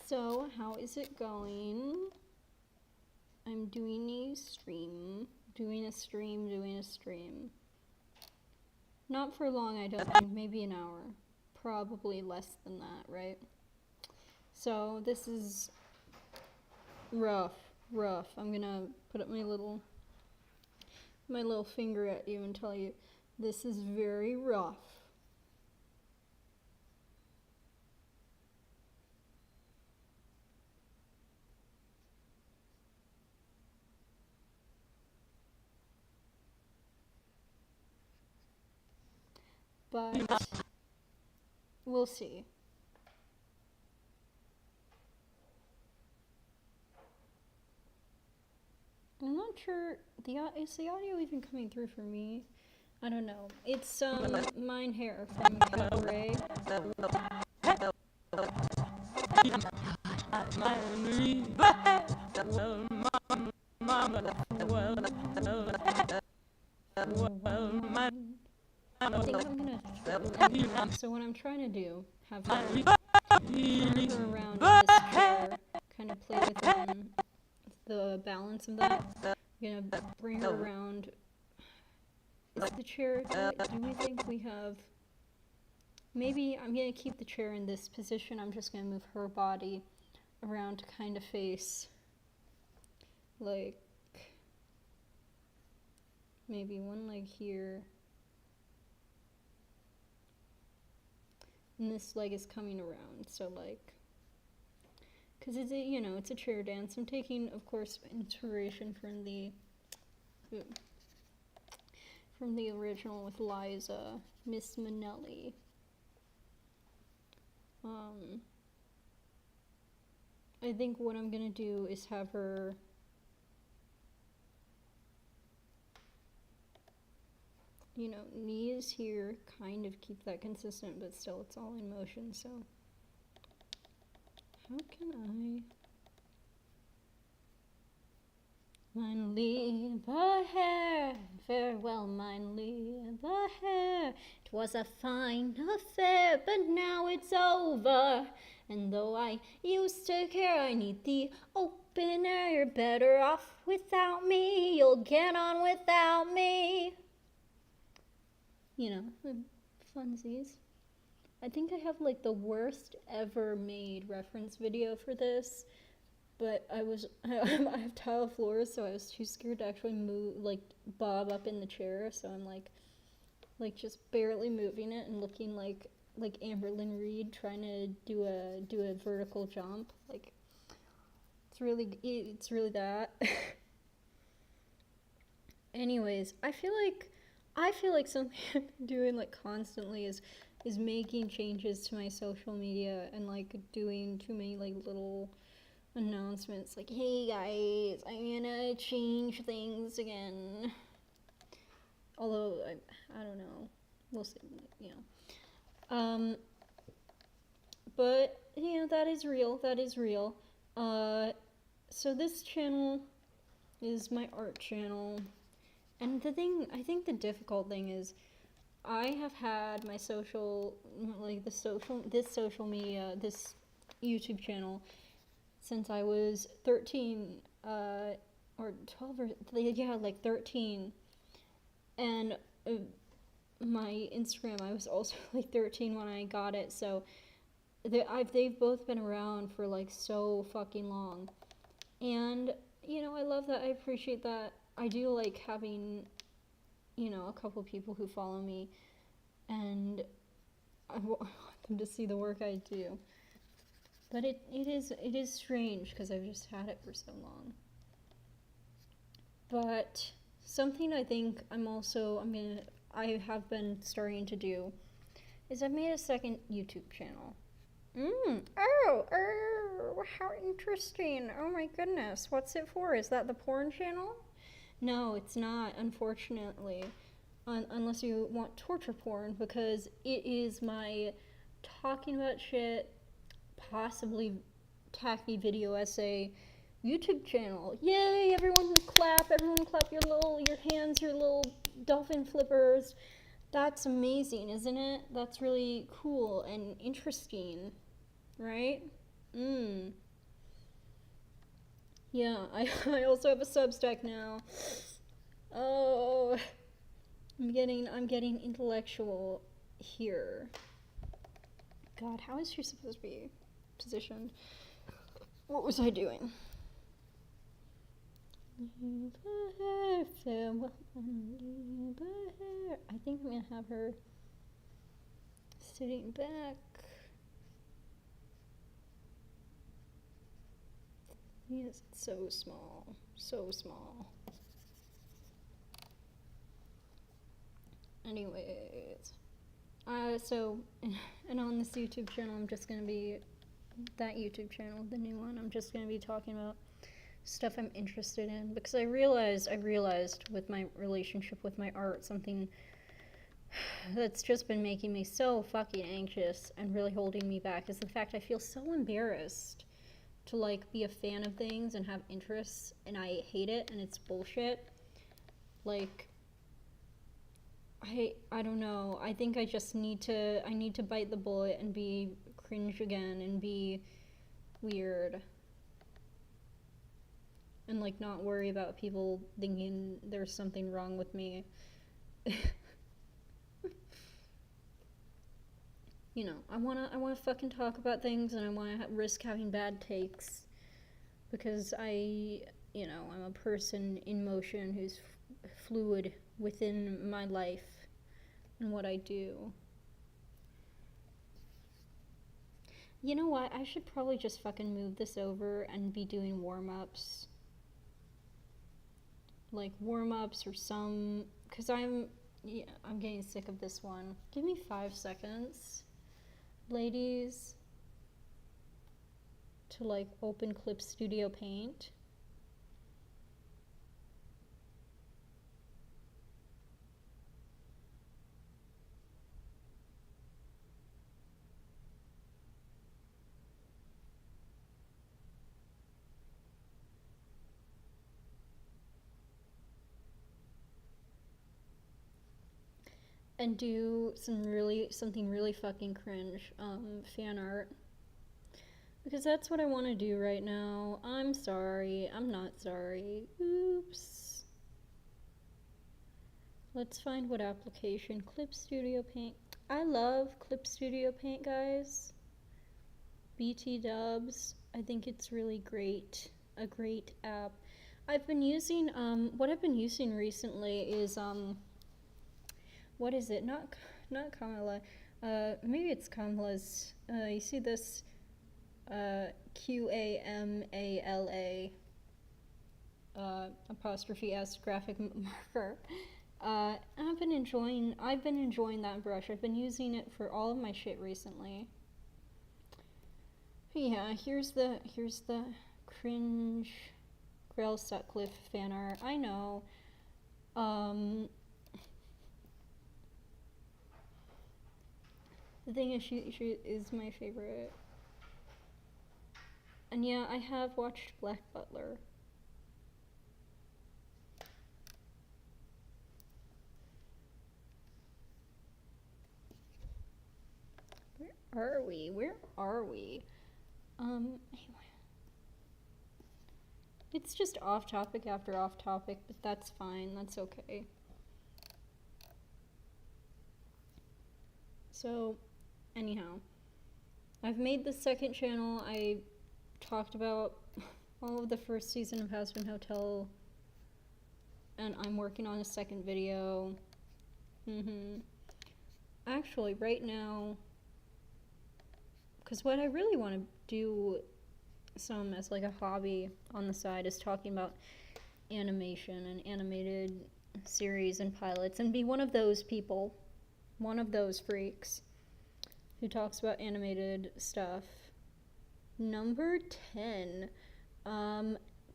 So, how is it going? I'm doing a stream. Not for long, I don't think. Maybe an hour. Probably less than that, right? So, this is rough. I'm gonna put up my little finger at you and tell you this is very rough. But we'll see. I'm not sure, is the audio even coming through for me? I don't know. It's Mine Hair from Cabaret. I think I'm gonna, so what I'm trying to do, have her turn her around in this chair, kind of play within the balance of that. I'm gonna bring her around. Is the chair, do we think we have, maybe I'm gonna keep the chair in this position. I'm just gonna move her body around to kind of face, like, maybe one leg here. And this leg is coming around, so like, because it's a, it's a chair dance. I'm taking, of course, inspiration from the original with Liza, Miss Minnelli. I think what I'm gonna do is have her knees here, kind of keep that consistent, but still it's all in motion, so how can I? Mine leave the hair, farewell, mine leave the hair. It was a fine affair, but now it's over. And though I used to care, I need the open air. You're better off without me, you'll get on without me. The funsies. I think I have like the worst ever made reference video for this, but I have tile floors, so I was too scared to actually move, like bob up in the chair, so I'm like just barely moving it and looking like Amberlynn Reed trying to do a vertical jump. Like it's really that. Anyways, I feel like something I've been doing like constantly is making changes to my social media and like doing too many like little announcements like, hey guys, I'm gonna change things again. Although I don't know, we'll see. But that is real. So this channel is my art channel. And the difficult thing is, I have had my this social media, this YouTube channel, since I was 13, or 12, like 13. And my Instagram, I was also like 13 when I got it, so they've both been around for like so fucking long. And, I love that, I appreciate that. I do like having, a couple people who follow me, and I want them to see the work I do. But it is strange because I've just had it for so long. But something I think I have been starting to do is I've made a second YouTube channel. Oh, how interesting. Oh my goodness, what's it for? Is that the porn channel? No, it's not, unfortunately, unless you want torture porn, because it is my talking about shit, possibly tacky video essay YouTube channel. Yay, everyone clap your hands, your little dolphin flippers. That's amazing, isn't it? That's really cool and interesting, right? Mm. Yeah, I also have a Substack now. Oh, I'm getting intellectual here. God, how is she supposed to be positioned? What was I doing? I think I'm gonna have her sitting back. Yes, it's so small. So small. Anyways. And on this YouTube channel, I'm just gonna be, that YouTube channel, the new one, I'm just gonna be talking about stuff I'm interested in, because I realized with my relationship with my art, something that's just been making me so fucking anxious and really holding me back is the fact I feel so embarrassed to like be a fan of things and have interests, and I hate it and it's bullshit. Like, I don't know. I think I just need to bite the bullet and be cringe again and be weird. And like not worry about people thinking there's something wrong with me. You know, I wanna fucking talk about things, and I wanna risk having bad takes, because I'm a person in motion who's fluid within my life and what I do. You know what? I should probably just fucking move this over and be doing warm-ups. Like warm-ups or some, because I'm getting sick of this one. Give me 5 seconds, ladies, to like open Clip Studio Paint. And do something really fucking cringe fan art, because that's what I want to do right now. I'm sorry. I'm not sorry. Oops. Let's find what application. Clip Studio Paint. I love Clip Studio Paint, guys. BT dubs. I think it's really great. A great app. I've been using what I've been using recently is what is it? Not Kamala. Maybe it's Kamala's. You see this QAMALA apostrophe S graphic marker. I've been enjoying that brush. I've been using it for all of my shit recently. But yeah, here's the cringe Grail Sutcliffe fan art. I know. The thing is, she is my favorite. And yeah, I have watched Black Butler. Where are we? Anyway. It's just off topic after off topic, but that's fine. That's okay. So, anyhow, I've made the second channel. I talked about all of the first season of Hazbin Hotel, and I'm working on a second video. Actually, right now, because what I really want to do some as like a hobby on the side is talking about animation and animated series and pilots, and be one of those people, one of those freaks who talks about animated stuff. Number 10,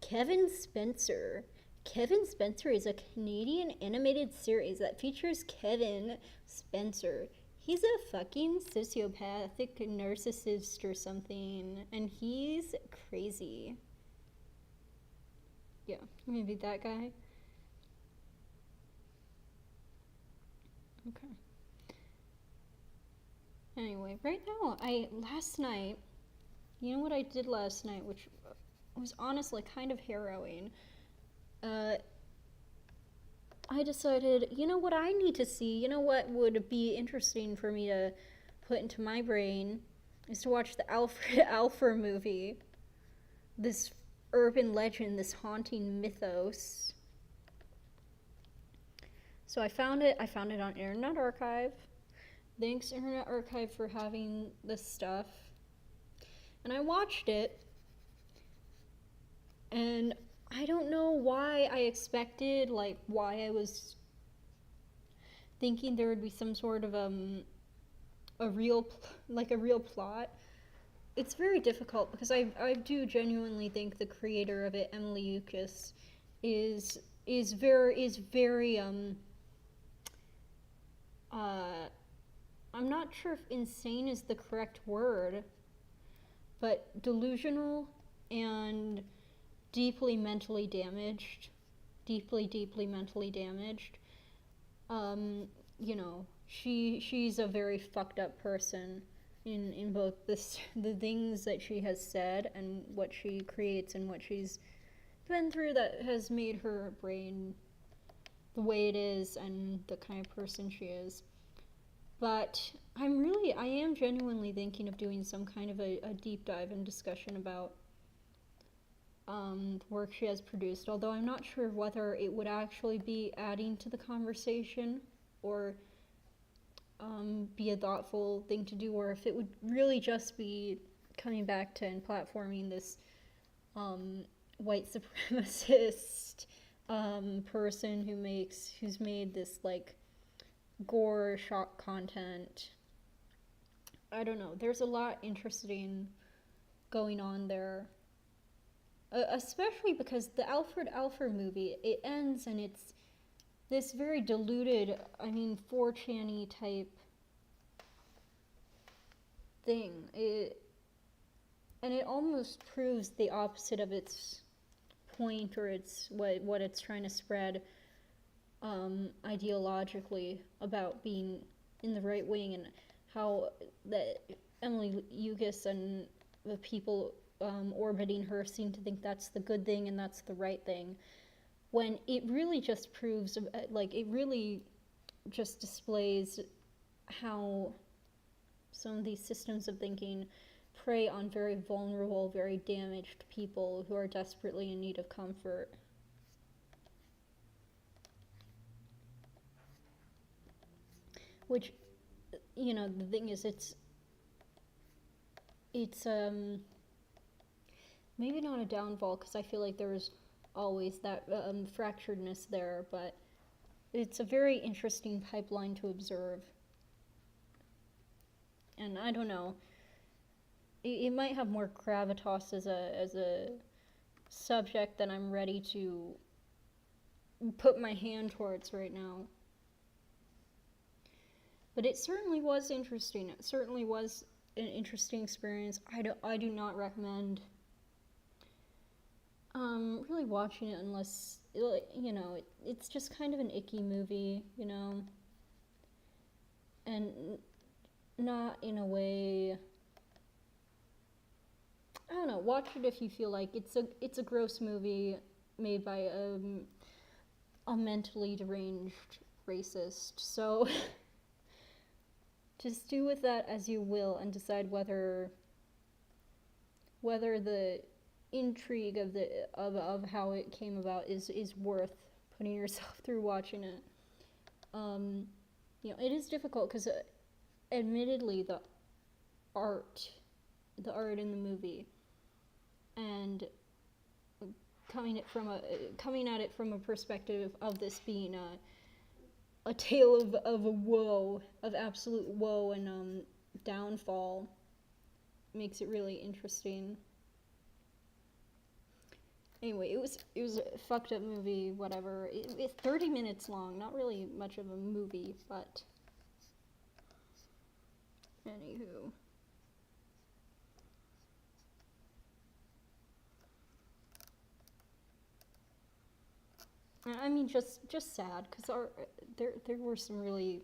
Kevin Spencer. Kevin Spencer is a Canadian animated series that features Kevin Spencer. He's a fucking sociopathic narcissist or something, and he's crazy. Yeah, maybe that guy. Okay. Anyway, right now, last night, You know what I did last night, which was honestly kind of harrowing? Uh, I decided, you know what I need to see, you know what would be interesting for me to put into my brain is to watch the Alfred Alfer movie. This urban legend, this haunting mythos. So I found it. I found it on Internet Archive. Thanks, Internet Archive, for having this stuff. And I watched it, and I don't know why I expected, like, why I was thinking there would be some sort of a real plot. It's very difficult because I do genuinely think the creator of it, Emily Eucas, is very I'm not sure if insane is the correct word, but delusional and deeply mentally damaged. Deeply mentally damaged. You know, she's a very fucked up person in both the things that she has said and what she creates and what she's been through that has made her brain the way it is and the kind of person she is. But I am genuinely thinking of doing some kind of a deep dive and discussion about the work she has produced, although I'm not sure whether it would actually be adding to the conversation or be a thoughtful thing to do, or if it would really just be coming back to and platforming this white supremacist person who's made this like gore shock content. I don't know. There's a lot interesting going on there. Especially because the Alfred Alfer movie, it ends and it's this very diluted, 4chan-y type thing. And it almost proves the opposite of its point or its what it's trying to spread ideologically about being in the right wing, and how that Emily Eucas and the people orbiting her seem to think that's the good thing and that's the right thing, when it really just proves, it really just displays how some of these systems of thinking prey on very vulnerable, very damaged people who are desperately in need of comfort. Which, the thing is, it's maybe not a downfall, because I feel like there's always that fracturedness there, but it's a very interesting pipeline to observe. And I don't know, it might have more gravitas as a subject than I'm ready to put my hand towards right now. But it certainly was interesting. It certainly was an interesting experience. I do not recommend really watching it unless, it's just kind of an icky movie, and not in a way, I don't know, watch it if you feel like it's a gross movie made by a mentally deranged racist. So just do with that as you will and decide whether the intrigue of how it came about is worth putting yourself through watching it. It is difficult because admittedly the art in the movie and coming at it from a perspective of this being a tale of woe, of absolute woe and downfall, makes it really interesting. Anyway, it was a fucked up movie, whatever. It's 30 minutes long, not really much of a movie, but anywho. Just sad, because there were some really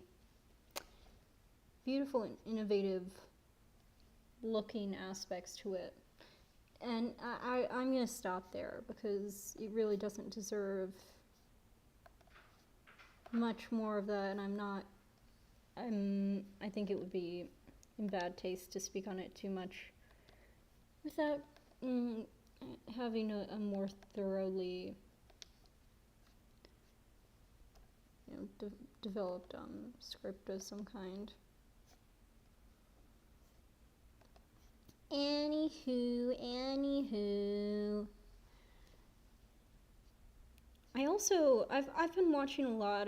beautiful and innovative looking aspects to it. And I'm gonna stop there because it really doesn't deserve much more of that, and I think it would be in bad taste to speak on it too much without having a more thoroughly, developed script of some kind. Anywho. I've been watching a lot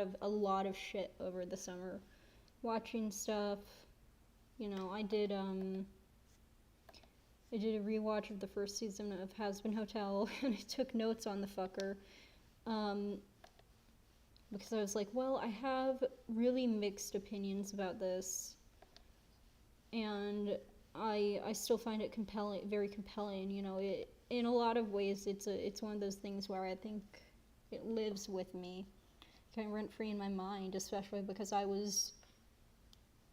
of shit over the summer. Watching stuff, I did a rewatch of the first season of Has Been Hotel, and I took notes on the fucker. Because I was like, well, I have really mixed opinions about this, and I still find it compelling, very compelling. It, in a lot of ways, it's one of those things where I think it lives with me, kind of rent free in my mind, especially because I was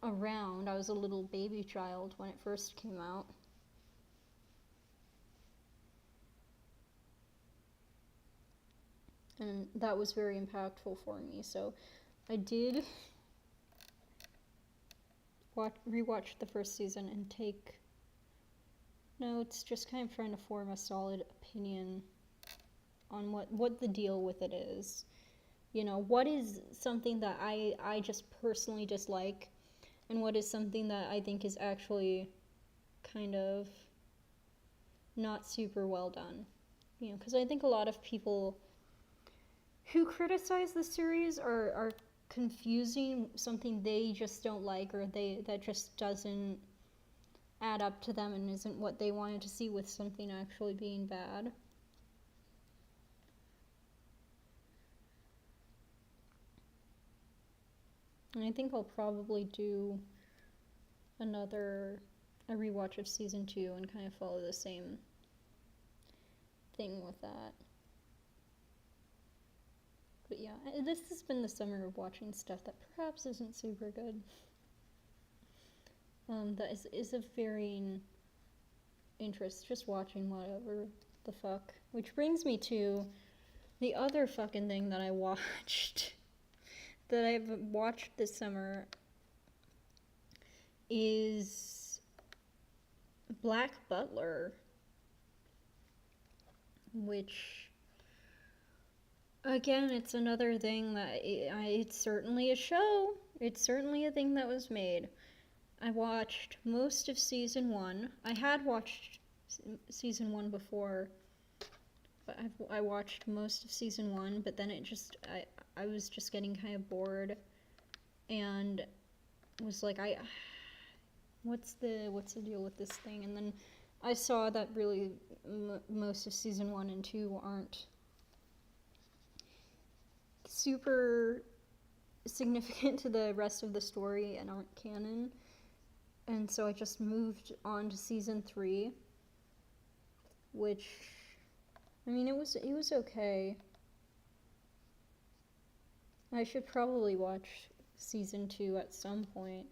around. I was a little baby child when it first came out. And that was very impactful for me. So I did rewatch the first season and take notes, just kind of trying to form a solid opinion on what the deal with it is. What is something that I just personally dislike, and what is something that I think is actually kind of not super well done. Because I think a lot of people who criticize the series are confusing something they just don't like, or that just doesn't add up to them and isn't what they wanted to see, with something actually being bad. And I think I'll probably do a rewatch of season 2 and kind of follow the same thing with that. But yeah, this has been the summer of watching stuff that perhaps isn't super good. That is of varying interest, just watching whatever the fuck. Which brings me to the other fucking thing that I watched, that I've watched this summer, is Black Butler, which, again, it's another thing that it's certainly a show. It's certainly a thing that was made. I watched most of season 1. I had watched season 1 before, but I watched most of season 1, but then I was just getting kind of bored, and was like, what's the deal with this thing? And then I saw that really most of season 1 and 2 aren't super significant to the rest of the story and aren't canon. And so I just moved on to season 3, which, I mean, it was okay. I should probably watch season 2 at some point.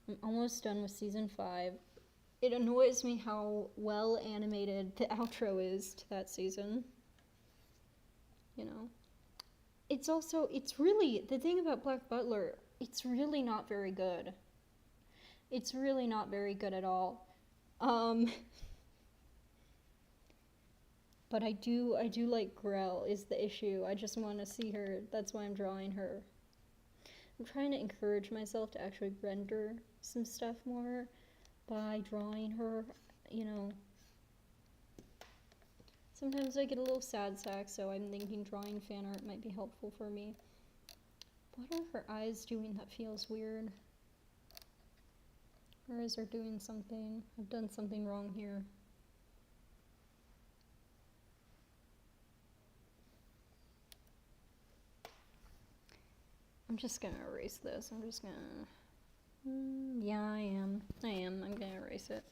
I'm almost done with season 5. It annoys me how well animated the outro is to that season. It's really, the thing about Black Butler, it's really not very good. It's really not very good at all. But I do like Grell is the issue. I just want to see her. That's why I'm drawing her. I'm trying to encourage myself to actually render some stuff more by drawing her, Sometimes I get a little sad sack, so I'm thinking drawing fan art might be helpful for me. What are her eyes doing that feels weird? Her eyes are doing something. I've done something wrong here. I'm just gonna erase this. I'm just gonna... yeah, I am. I'm gonna erase it.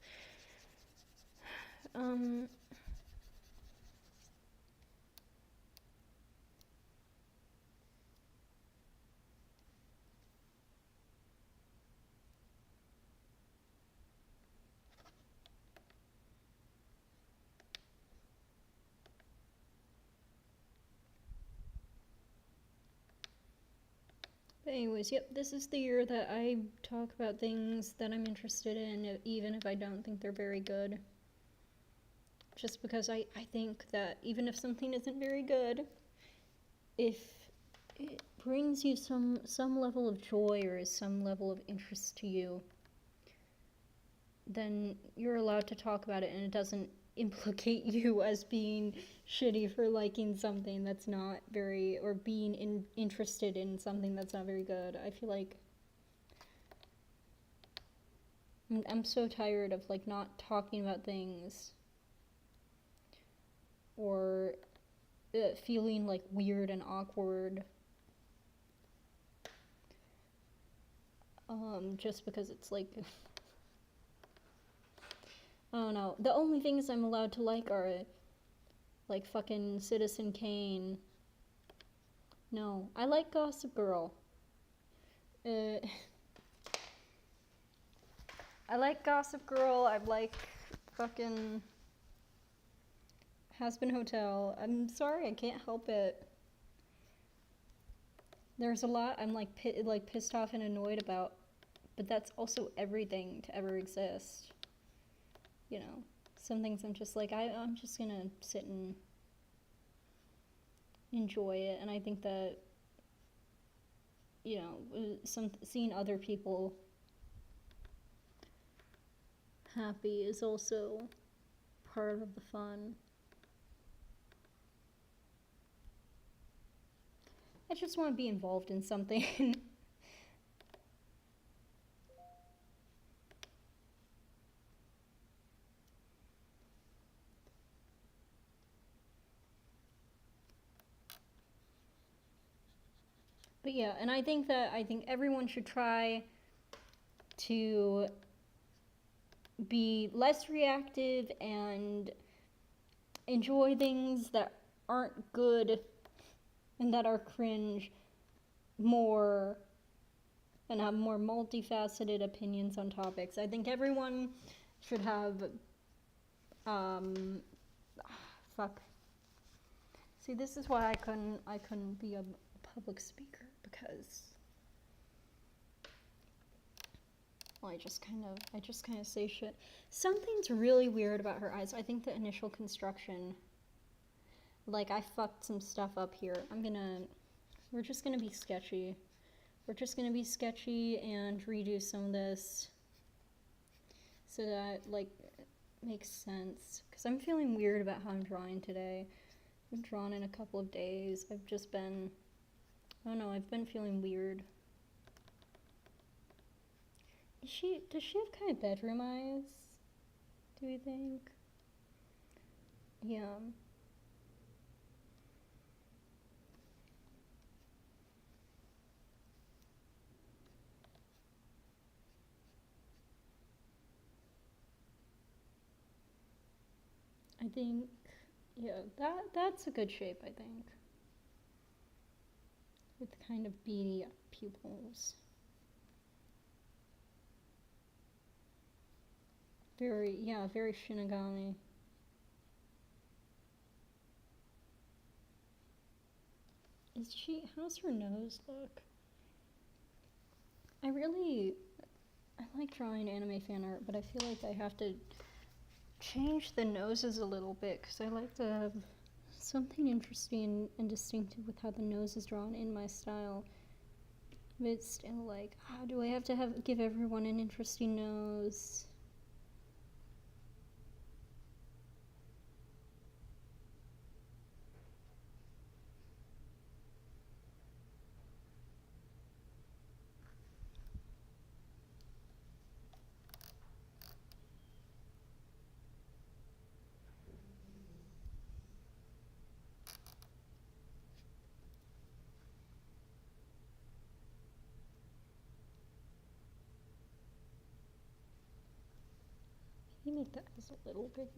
But anyways, yep, this is the year that I talk about things that I'm interested in, even if I don't think they're very good. Just because I think that even if something isn't very good, if it brings you some level of joy or is some level of interest to you, then you're allowed to talk about it, and it doesn't implicate you as being shitty for liking something that's not very, or being interested in something that's not very good. I feel like I'm so tired of like not talking about things or feeling like weird and awkward just because it's like I don't know. The only things I'm allowed to like are like fucking Citizen Kane. No, I like Gossip Girl. I like Gossip Girl. I like fucking Has-Been Hotel. I'm sorry, I can't help it. There's a lot I'm like pissed off and annoyed about, but that's also everything to ever exist. You know, some things I'm just like, I'm just gonna sit and enjoy it, and I think that, you know, seeing other people happy is also part of the fun. I just want to be involved in something. But yeah, and I think everyone should try to be less reactive and enjoy things that aren't good and that are cringe more, and have more multifaceted opinions on topics. I think everyone should have fuck. See, this is why I couldn't be a public speaker, because well, I just kind of say shit. Something's really weird about her eyes. I think the initial construction, like I fucked some stuff up here. We're just gonna be sketchy. We're just gonna be sketchy and redo some of this so that like makes sense. Because I'm feeling weird about how I'm drawing today. I've drawn in a couple of days. I don't know, I've been feeling weird. Does she have kind of bedroom eyes? Do we think? Yeah. I think, yeah, that's a good shape, I think. With kind of beady pupils. Very Shinigami. How's her nose look? I like drawing anime fan art, but I feel like I have to change the noses a little bit, because I like to have something interesting and distinctive with how the nose is drawn in my style. But it's still like, do I have to give everyone an interesting nose? Can you make that eyes a little bigger?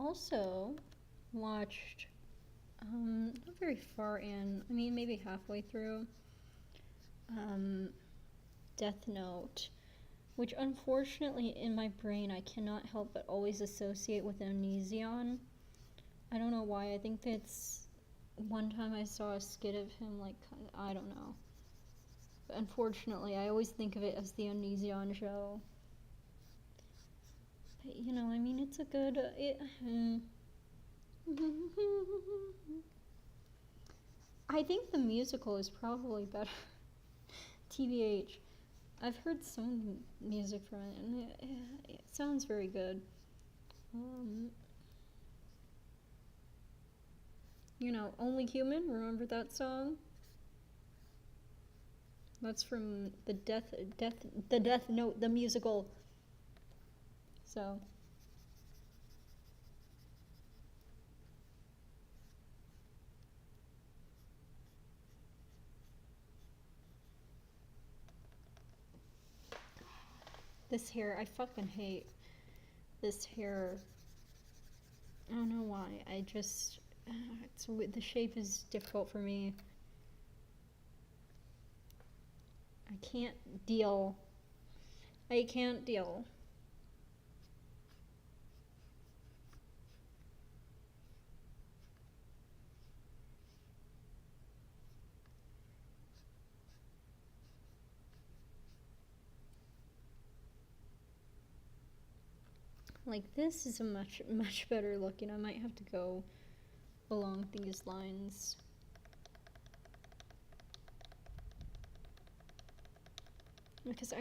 also watched, not very far in, I mean, maybe halfway through, Death Note, which unfortunately in my brain I cannot help but always associate with Onision. I don't know why. I think that's one time I saw a skit of him, like, I don't know. But unfortunately, I always think of it as the Onision show. But, you know, I mean, it's a good. I think the musical is probably better. TBH. I've heard some music from it, and it sounds very good. You know, Only Human, remember that song? That's from the Death Note, the musical. So. This hair, I fucking hate this hair. I don't know why. I just, the shape is difficult for me. I can't deal. I can't deal. Like, this is a much better look, and I might have to go along these lines. Because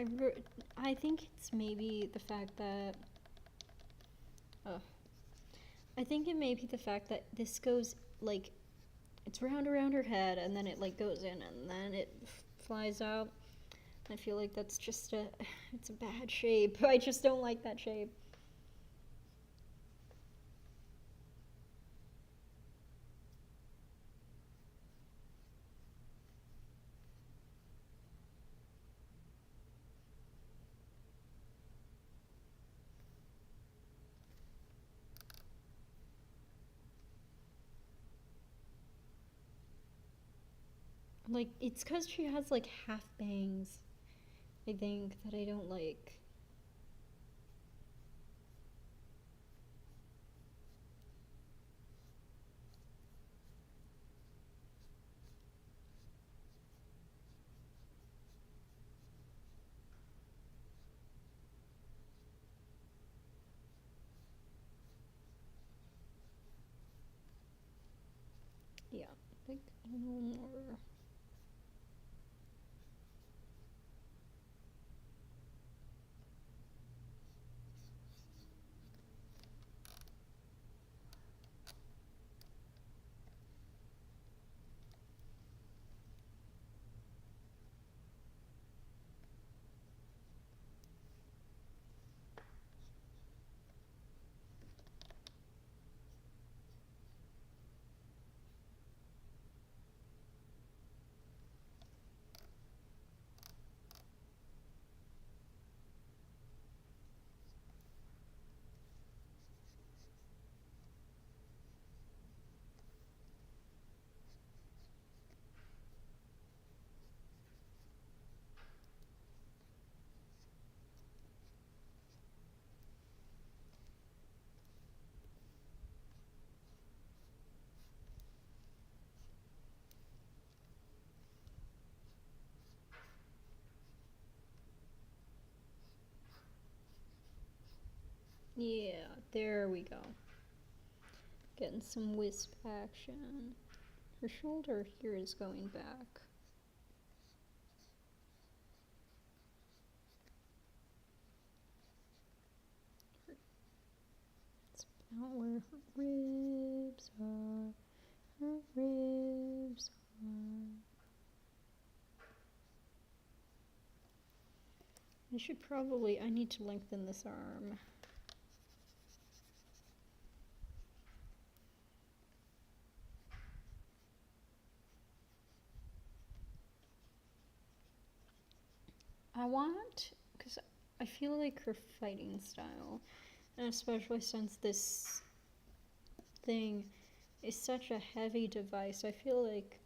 I think it's maybe the fact that, I think it may be the fact that this goes, like, it's round around her head, and then it, like, goes in, and then it flies out. I feel like that's just it's a bad shape. I just don't like that shape. Like, it's because she has, like, half bangs, I think, that I don't like. Yeah, like, a little more. Yeah, there we go. Getting some wisp action. Her shoulder here is going back. It's about where her ribs are. Her ribs are. I need to lengthen this arm. Because I feel like her fighting style, and especially since this thing is such a heavy device. I feel like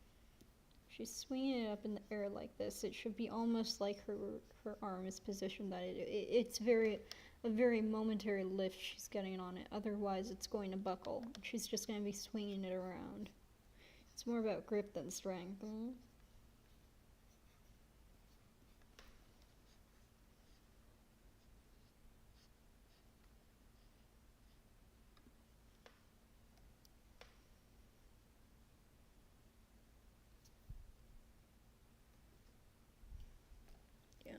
she's swinging it up in the air like this. It should be almost like her arm is positioned that it's a very momentary lift she's getting on it. Otherwise, it's going to buckle. She's just going to be swinging it around. It's more about grip than strength. Yeah.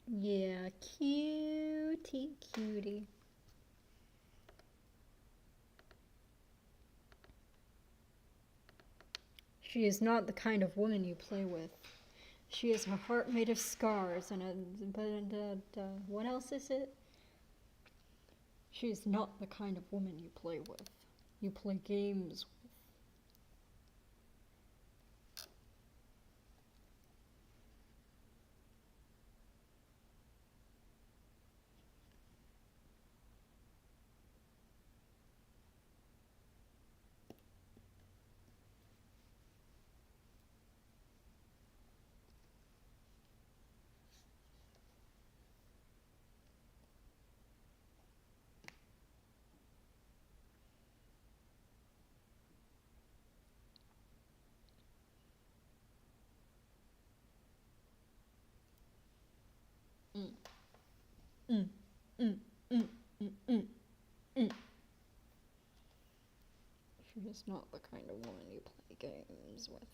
Yeah, cutie, cutie. She is not the kind of woman you play with. She has a heart made of scars and what else is it? She is not the kind of woman you play with. You play games with. Mm. Mm. Mm. Mm. Mm. Mm. Mm. She is not the kind of woman you play games with.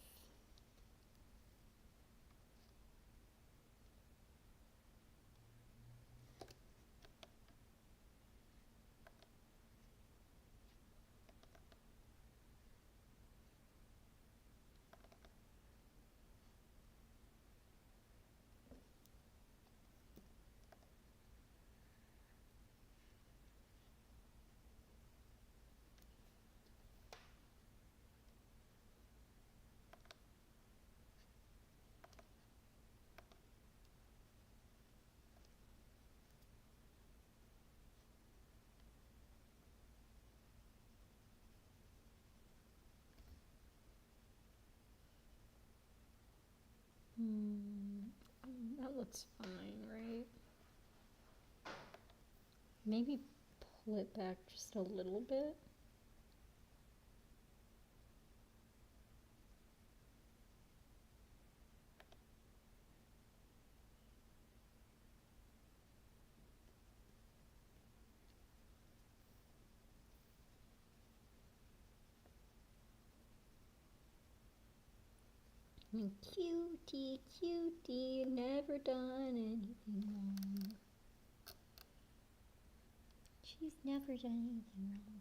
That's fine, right? Maybe pull it back just a little bit. Cutie, cutie, never done anything wrong. She's never done anything wrong.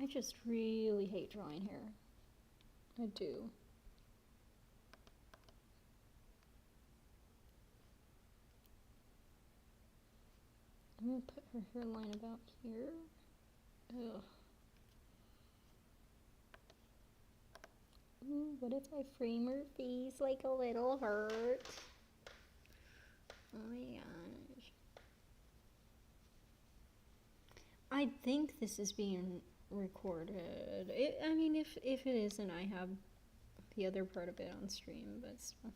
I just really hate drawing hair. I do. I'm gonna put her hairline about here. Ugh. Ooh, what if I frame her face like a little heart? Oh my gosh. I think this is being recorded. I mean, if it isn't, I have the other part of it on stream, but still.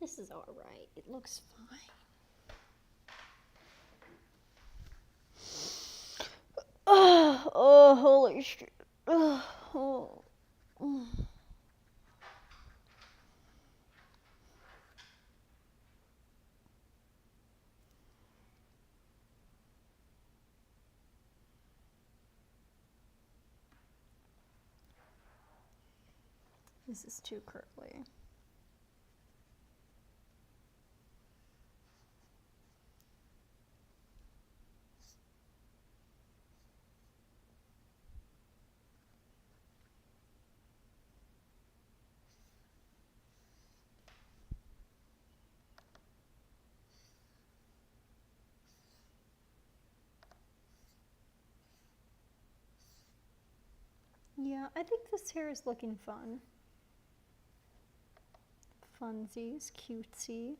This is alright. It looks fine. Oh, holy shit. Oh. This is too curly. Yeah, I think this hair is looking fun. Funsies, cutesy.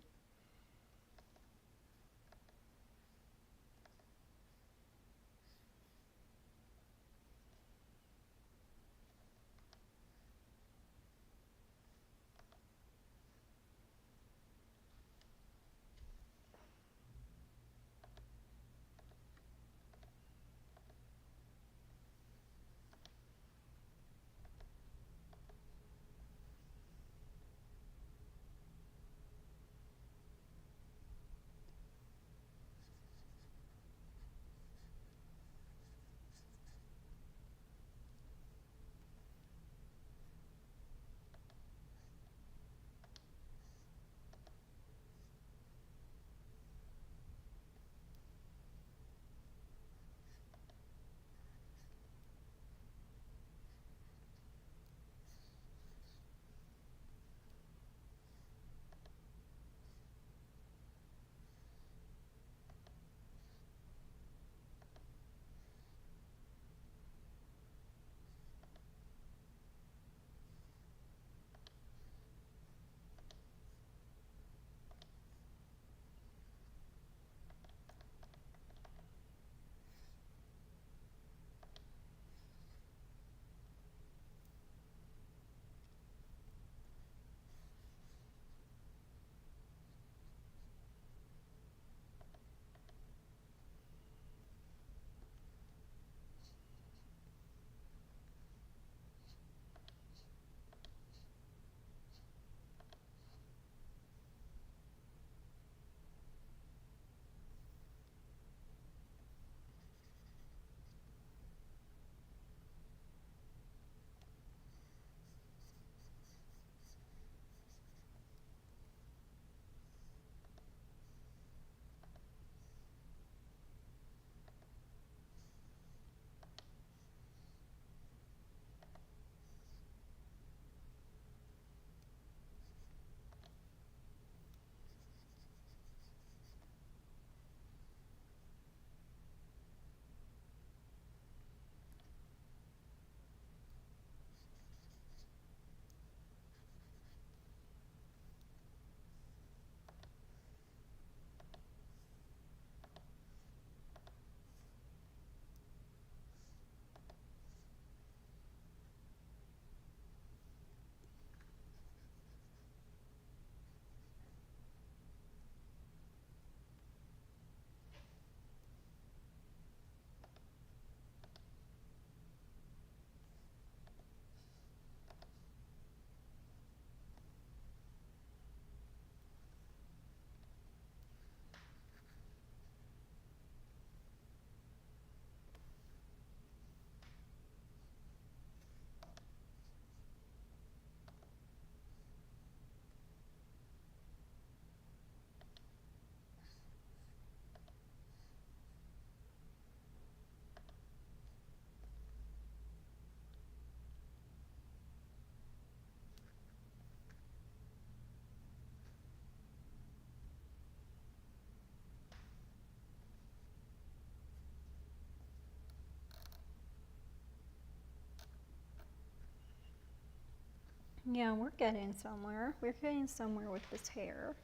Yeah, we're getting somewhere. We're getting somewhere with this hair.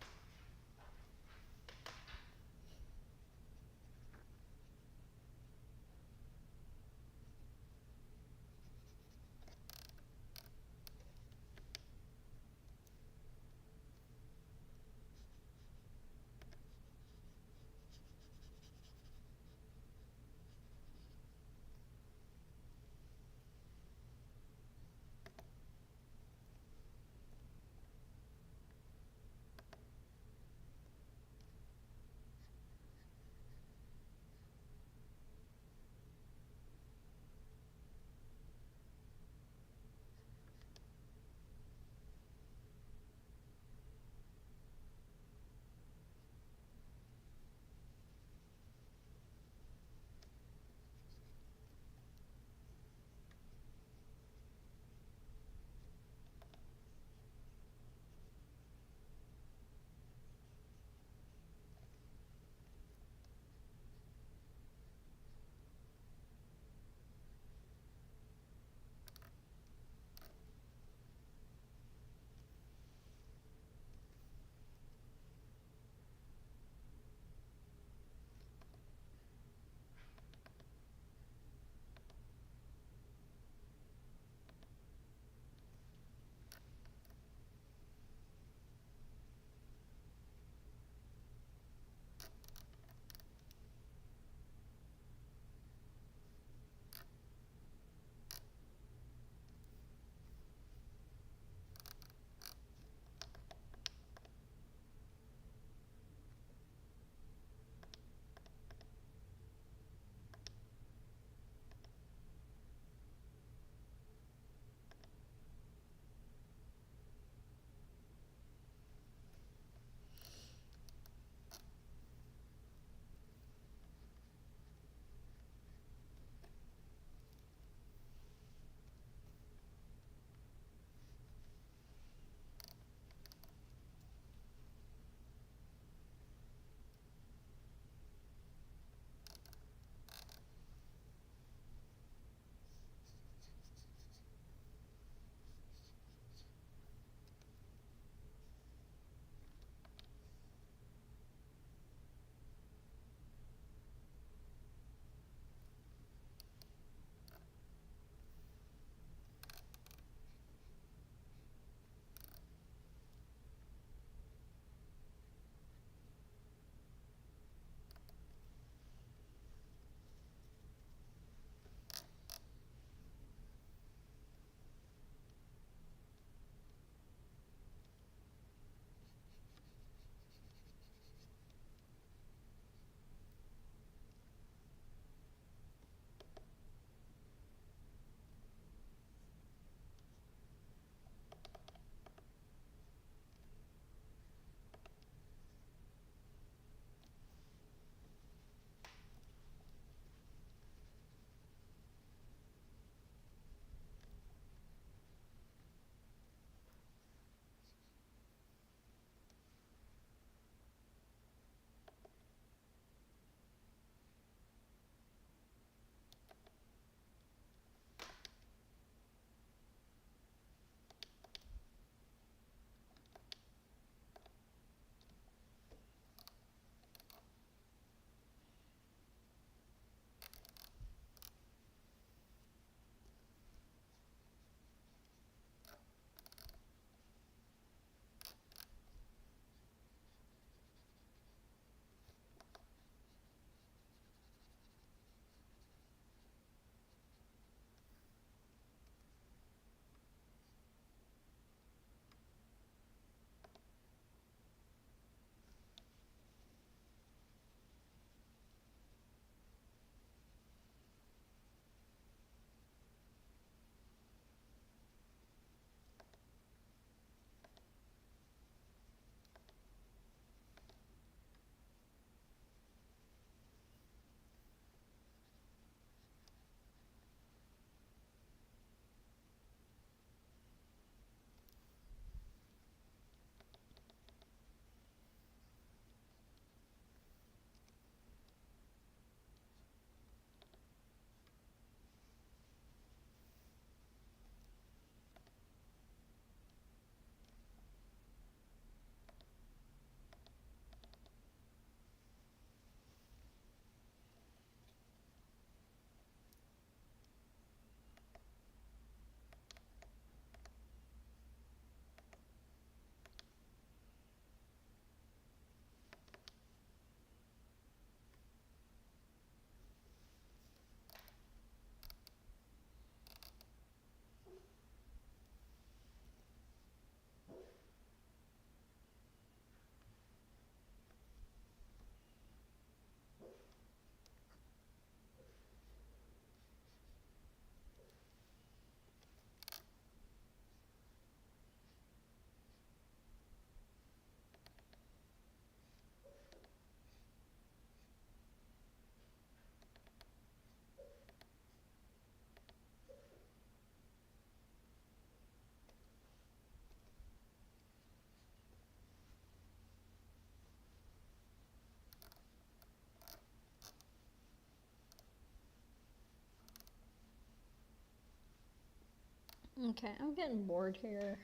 Okay, I'm getting bored here.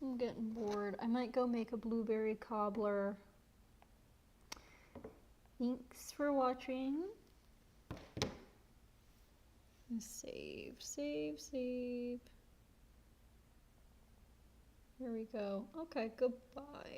I'm getting bored. I might go make a blueberry cobbler. Thanks for watching. Save, save, save. Here we go. Okay, goodbye.